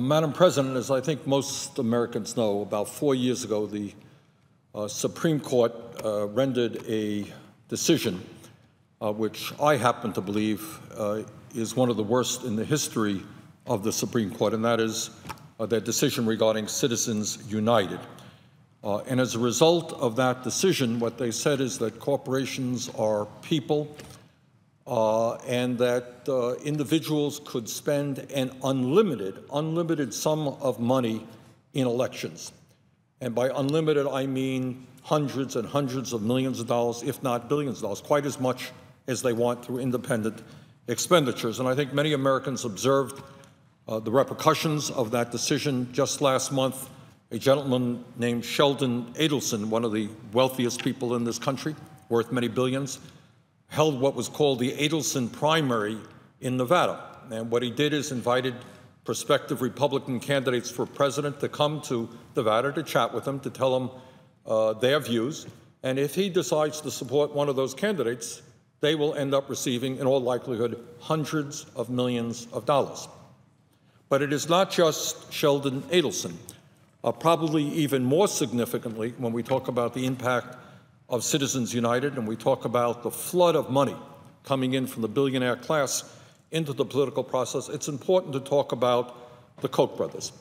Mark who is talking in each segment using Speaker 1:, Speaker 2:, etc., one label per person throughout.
Speaker 1: Madam President, as I think most Americans know, about 4 years ago, the Supreme Court rendered a decision which I happen to believe is one of the worst in the history of the Supreme Court, and that is their decision regarding Citizens United. And as a result of that decision, what they said is that corporations are people and that individuals could spend an unlimited sum of money in elections. And by unlimited, I mean hundreds and hundreds of millions of dollars, if not billions of dollars, quite as much as they want through independent expenditures. And I think many Americans observed the repercussions of that decision. Just last month, a gentleman named Sheldon Adelson, one of the wealthiest people in this country, worth many billions, held what was called the Adelson primary in Nevada. And what he did is invited prospective Republican candidates for president to come to Nevada to chat with him, to tell him their views. And if he decides to support one of those candidates, they will end up receiving, in all likelihood, hundreds of millions of dollars. But it is not just Sheldon Adelson. Probably even more significantly, when we talk about the impact of Citizens United and we talk about the flood of money coming in from the billionaire class into the political process, it's important to talk about the Koch brothers.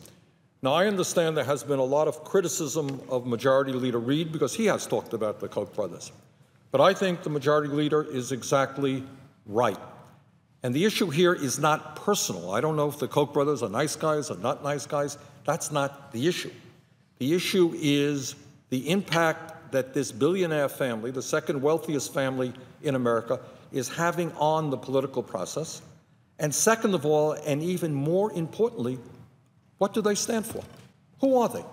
Speaker 1: Now, I understand there has been a lot of criticism of Majority Leader Reid because he has talked about the Koch brothers. But I think the Majority Leader is exactly right. And the issue here is not personal. I don't know if the Koch brothers are nice guys or not nice guys. That's not the issue. The issue is the impact that this billionaire family, the second wealthiest family in America, is having on the political process. And second of all, and even more importantly, what do they stand for? Who are they?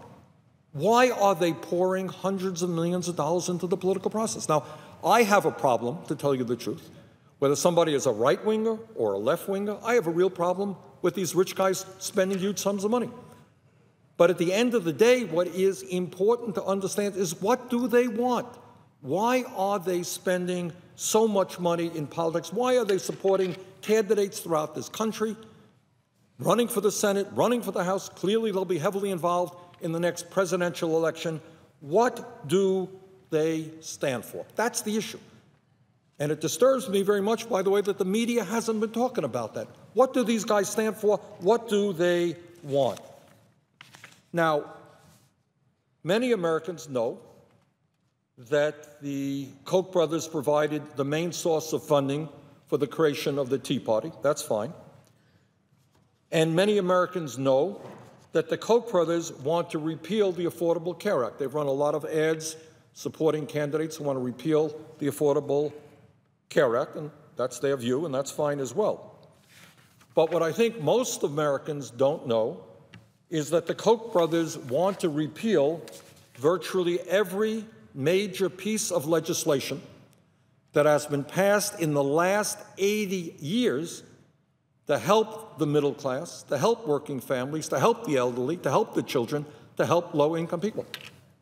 Speaker 1: Why are they pouring hundreds of millions of dollars into the political process? Now, I have a problem, to tell you the truth. Whether somebody is a right-winger or a left-winger, I have a real problem with these rich guys spending huge sums of money. But at the end of the day, what is important to understand is, what do they want? Why are they spending so much money in politics? Why are they supporting candidates throughout this country, running for the Senate, running for the House? Clearly, they'll be heavily involved in the next presidential election. What do they stand for? That's the issue. And it disturbs me very much, by the way, that the media hasn't been talking about that. What do these guys stand for? What do they want? Now, many Americans know that the Koch brothers provided the main source of funding for the creation of the Tea Party. That's fine. And many Americans know that the Koch brothers want to repeal the Affordable Care Act. They've run a lot of ads supporting candidates who want to repeal the Affordable Care Act, and that's their view, and that's fine as well. But what I think most Americans don't know is that the Koch brothers want to repeal virtually every major piece of legislation that has been passed in the last 80 years to help the middle class, to help working families, to help the elderly, to help the children, to help low-income people.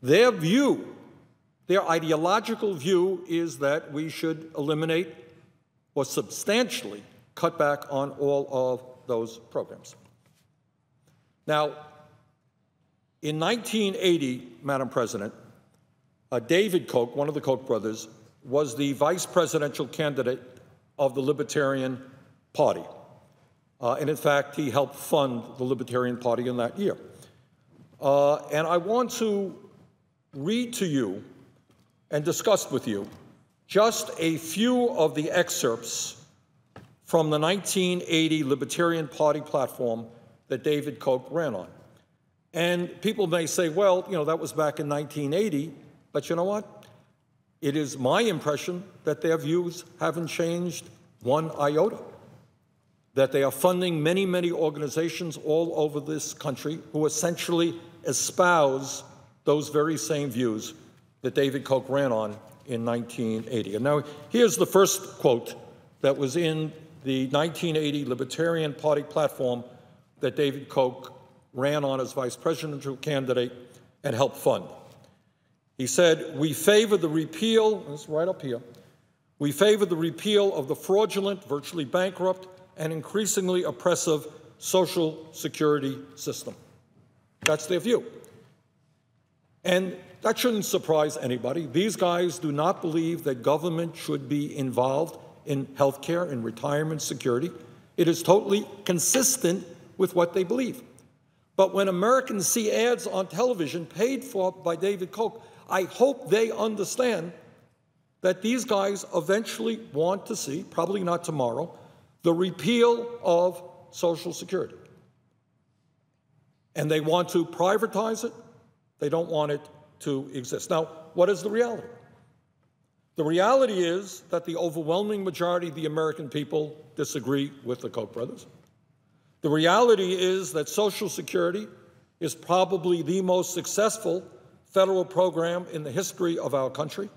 Speaker 1: Their view, their ideological view, is that we should eliminate or substantially cut back on all of those programs. Now, in 1980, Madam President, David Koch, one of the Koch brothers, was the vice presidential candidate of the Libertarian Party. And in fact, he helped fund the Libertarian Party in that year. And I want to read to you and discuss with you just a few of the excerpts from the 1980 Libertarian Party platform that David Koch ran on. And people may say, well, you know, that was back in 1980, but you know what? It is my impression that their views haven't changed one iota, that they are funding many, many organizations all over this country who essentially espouse those very same views that David Koch ran on in 1980. And now here's the first quote that was in the 1980 Libertarian Party platform that David Koch ran on as vice presidential candidate and helped fund. He said, "We favor the repeal," this is right up here, "we favor the repeal of the fraudulent, virtually bankrupt, and increasingly oppressive Social Security system. That's their view. And that shouldn't surprise anybody. These guys do not believe that government should be involved in health care and retirement security. It is totally consistent with what they believe. But when Americans see ads on television paid for by David Koch, I hope they understand that these guys eventually want to see, probably not tomorrow, the repeal of Social Security. And they want to privatize it. They don't want it to exist. Now, what is the reality? The reality is that the overwhelming majority of the American people disagree with the Koch brothers. The reality is that Social Security is probably the most successful federal program in the history of our country.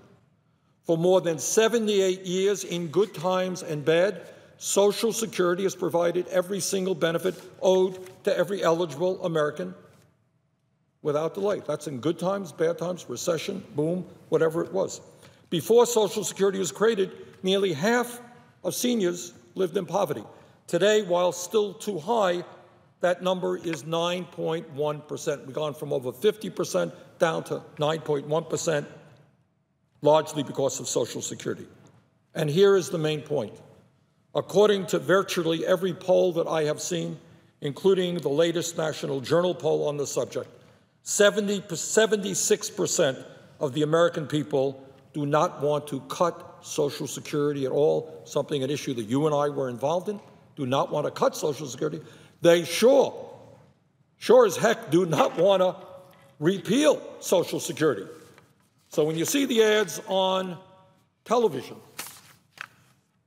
Speaker 1: For more than 78 years, in good times and bad, Social Security has provided every single benefit owed to every eligible American without delay. That's in good times, bad times, recession, boom, whatever it was. Before Social Security was created, nearly half of seniors lived in poverty. Today, while still too high, that number is 9.1%. We've gone from over 50% down to 9.1%, largely because of Social Security. And here is the main point. According to virtually every poll that I have seen, including the latest National Journal poll on the subject, 76% of the American people do not want to cut Social Security at all, something, an issue that you and I were involved in, do not want to cut Social Security. They sure as heck do not want to repeal Social Security. So when you see the ads on television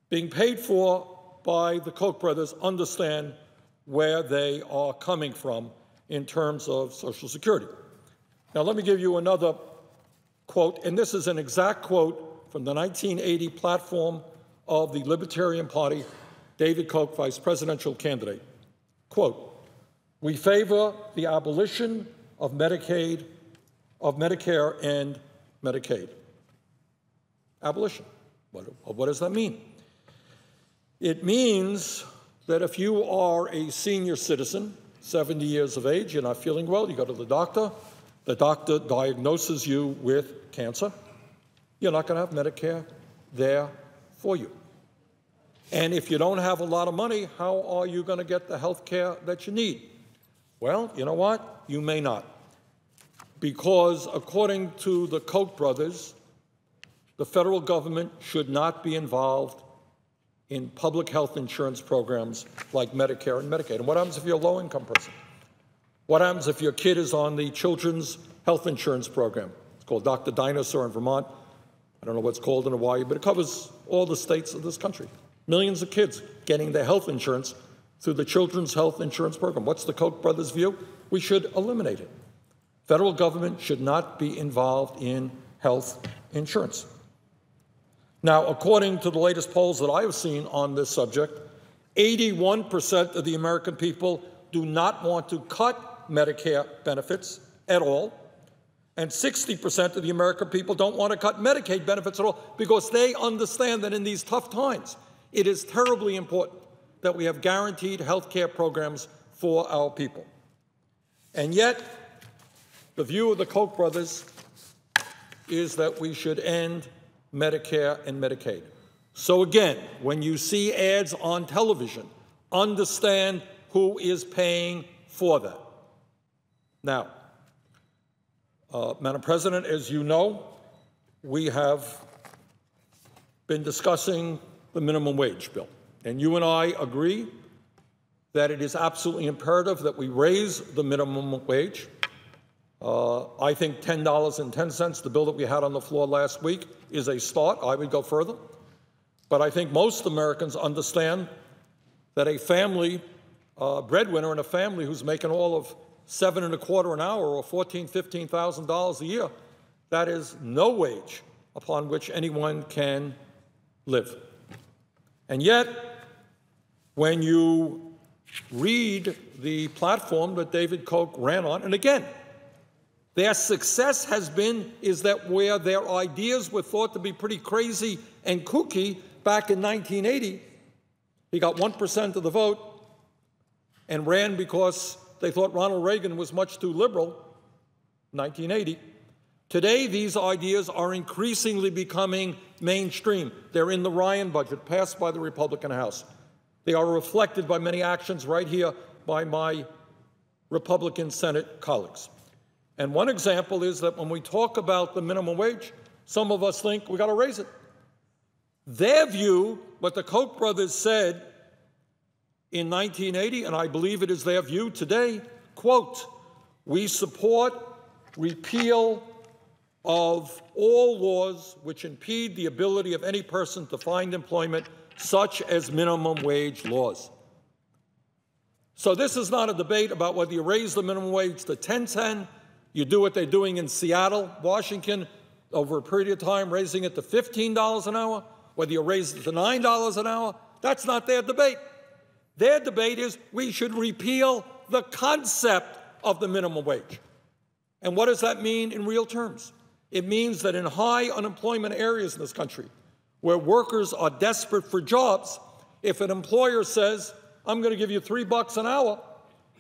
Speaker 1: being paid for by the Koch brothers, understand where they are coming from in terms of Social Security. Now, let me give you another quote, and this is an exact quote from the 1980 platform of the Libertarian Party, David Koch, vice presidential candidate. Quote, "We favor the abolition of Medicare and Medicaid." Abolition. What does that mean? It means that if you are a senior citizen, 70 years of age, you're not feeling well, you go to the doctor diagnoses you with cancer, you're not going to have Medicare there for you. And if you don't have a lot of money, how are you going to get the health care that you need? Well, you know what? You may not. Because according to the Koch brothers, the federal government should not be involved in public health insurance programs like Medicare and Medicaid. And what happens if you're a low-income person? What happens if your kid is on the Children's Health Insurance Program? It's called Dr. Dinosaur in Vermont. I don't know what it's called in Hawaii, but it covers all the states of this country. Millions of kids getting their health insurance through the Children's Health Insurance Program. What's the Koch brothers' view? We should eliminate it. Federal government should not be involved in health insurance. Now, according to the latest polls that I have seen on this subject, 81% of the American people do not want to cut Medicare benefits at all, and 60% of the American people don't want to cut Medicaid benefits at all because they understand that in these tough times, it is terribly important that we have guaranteed health care programs for our people. And yet, the view of the Koch brothers is that we should end Medicare and Medicaid. So again, when you see ads on television, understand who is paying for that. Now, Madam President, as you know, we have been discussing the minimum wage bill, and you and I agree that it is absolutely imperative that we raise the minimum wage. I think $10.10, the bill that we had on the floor last week, is a start. I would go further. But I think most Americans understand that a family, breadwinner in a family who's making all of $7.25 an hour or $14,000, $15,000 a year, that is no wage upon which anyone can live. And yet, when you read the platform that David Koch ran on, and again, their success is that where their ideas were thought to be pretty crazy and kooky back in 1980, he got 1% of the vote. and ran because they thought Ronald Reagan was much too liberal, 1980. Today, these ideas are increasingly becoming mainstream. They're in the Ryan budget, passed by the Republican House. They are reflected by many actions right here by my Republican Senate colleagues. And one example is that when we talk about the minimum wage, some of us think we got to raise it. Their view, what the Koch brothers said in 1980, and I believe it is their view today, quote, "We support repeal of all laws which impede the ability of any person to find employment, such as minimum wage laws." So this is not a debate about whether you raise the minimum wage to $10.10, you do what they're doing in Seattle, Washington, over a period of time, raising it to $15 an hour, whether you raise it to $9 an hour. That's not their debate. Their debate is we should repeal the concept of the minimum wage. And what does that mean in real terms? It means that in high unemployment areas in this country, where workers are desperate for jobs, if an employer says, "I'm going to give you $3 an hour,"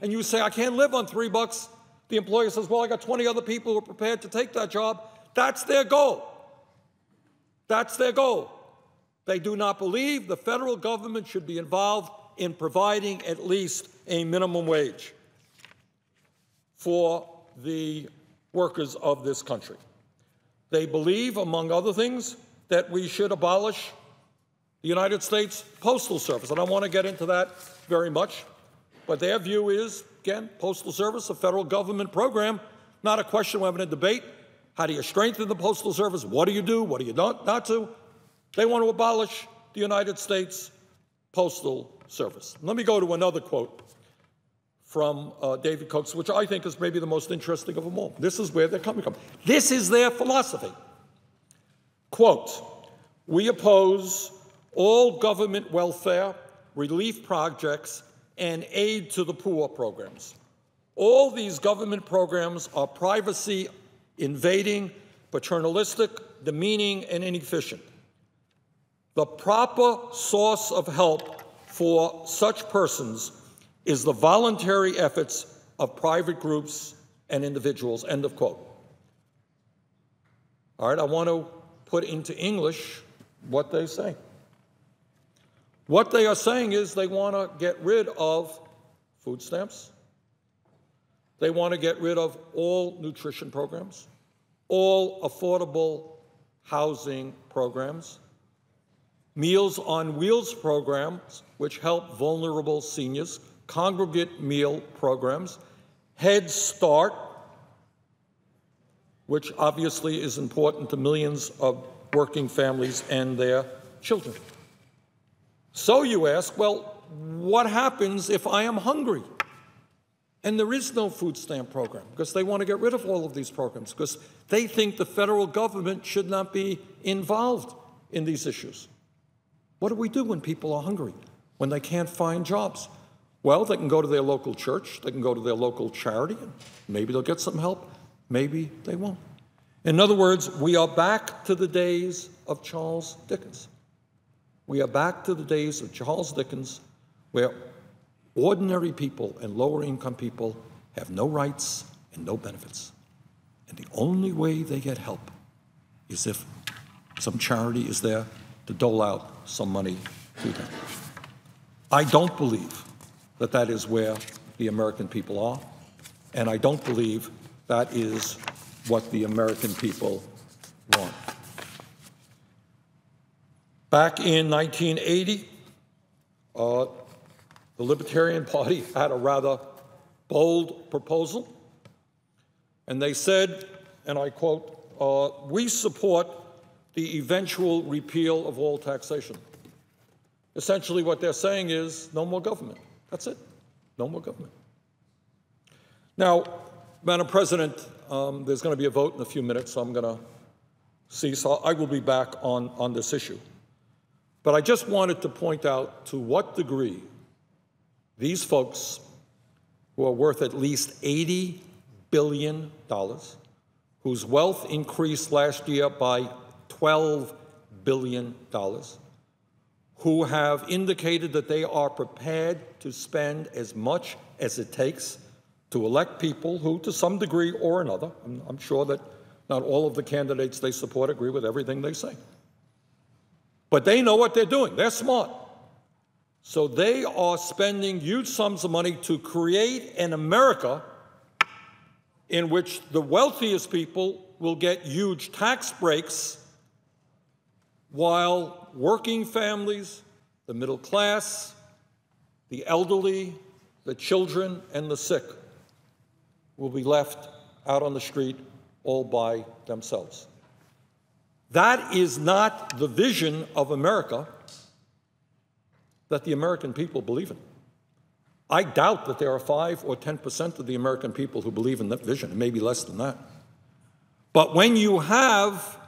Speaker 1: and you say, "I can't live on $3, the employer says, "Well, I got 20 other people who are prepared to take that job." That's their goal. That's their goal. They do not believe the federal government should be involved in providing at least a minimum wage for the workers of this country. They believe, among other things, that we should abolish the United States Postal Service. And I don't want to get into that very much, but their view is, again, Postal Service, a federal government program, not a question we're having a debate. How do you strengthen the Postal Service? What do you do? What do you not do? They want to abolish the United States Postal Service. Let me go to another quote from David Koch, which I think is maybe the most interesting of them all. This is where they're coming from. This is their philosophy. Quote, "We oppose all government welfare, relief projects, and aid to the poor programs. All these government programs are privacy invading, paternalistic, demeaning, and inefficient. The proper source of help for such persons is the voluntary efforts of private groups and individuals," end of quote. All right, I want to put into English what they say. What they are saying is they want to get rid of food stamps. They want to get rid of all nutrition programs, all affordable housing programs, Meals on Wheels programs, which help vulnerable seniors, congregate meal programs, Head Start, which obviously is important to millions of working families and their children. So you ask, well, what happens if I am hungry? And there is no food stamp program, because they want to get rid of all of these programs, because they think the federal government should not be involved in these issues. What do we do when people are hungry, when they can't find jobs? Well, they can go to their local church, they can go to their local charity, and maybe they'll get some help, maybe they won't. In other words, we are back to the days of Charles Dickens. We are back to the days of Charles Dickens, where ordinary people and lower income people have no rights and no benefits. And the only way they get help is if some charity is there to dole out some money to them. I don't believe that that is where the American people are, and I don't believe that is what the American people want. Back in 1980, the Libertarian Party had a rather bold proposal, and they said, and I quote, "We support the eventual repeal of all taxation." Essentially what they're saying is no more government. That's it. No more government. Now, Madam President, there's going to be a vote in a few minutes, so I'm going to see. So I will be back on this issue. But I just wanted to point out to what degree these folks, who are worth at least $80 billion, whose wealth increased last year by $12 billion, who have indicated that they are prepared to spend as much as it takes to elect people who, to some degree or another, I'm sure that not all of the candidates they support agree with everything they say, but they know what they're doing. They're smart. So they are spending huge sums of money to create an America in which the wealthiest people will get huge tax breaks while working families, the middle class, the elderly, the children, and the sick will be left out on the street all by themselves. That is not the vision of America that the American people believe in. I doubt that there are 5 or 10% of the American people who believe in that vision. It may be less than that. But when you have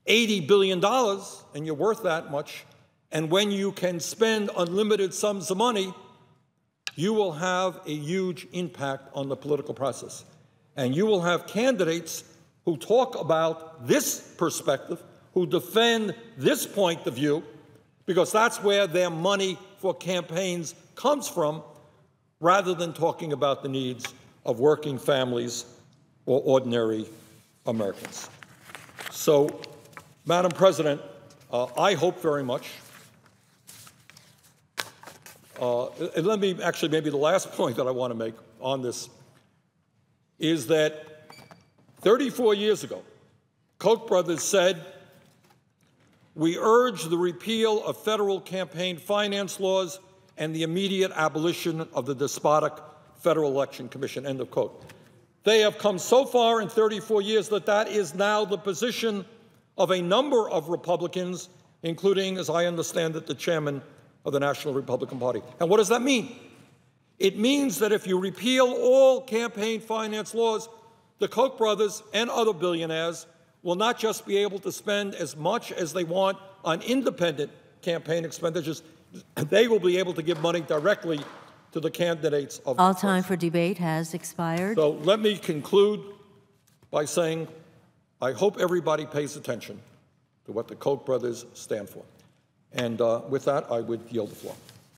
Speaker 1: $80 billion and you're worth that much, and when you can spend unlimited sums of money, you will have a huge impact on the political process. And you will have candidates who talk about this perspective, who defend this point of view, because that's where their money for campaigns comes from, rather than talking about the needs of working families or ordinary Americans. So, Madam President, I hope very much, and let me actually, maybe the last point that I want to make on this is that 34 years ago, Koch Brothers said, "We urge the repeal of federal campaign finance laws and the immediate abolition of the despotic Federal Election Commission," end of quote. They have come so far in 34 years that that is now the position of a number of Republicans, including, as I understand it, the chairman of the National Republican Party. And what does that mean? It means that if you repeal all campaign finance laws, the Koch brothers and other billionaires will not just be able to spend as much as they want on independent campaign expenditures, they will be able to give money directly to the candidates of
Speaker 2: all time for debate has expired.
Speaker 1: So let me conclude by saying I hope everybody pays attention to what the Koch brothers stand for. And with that, I would yield the floor.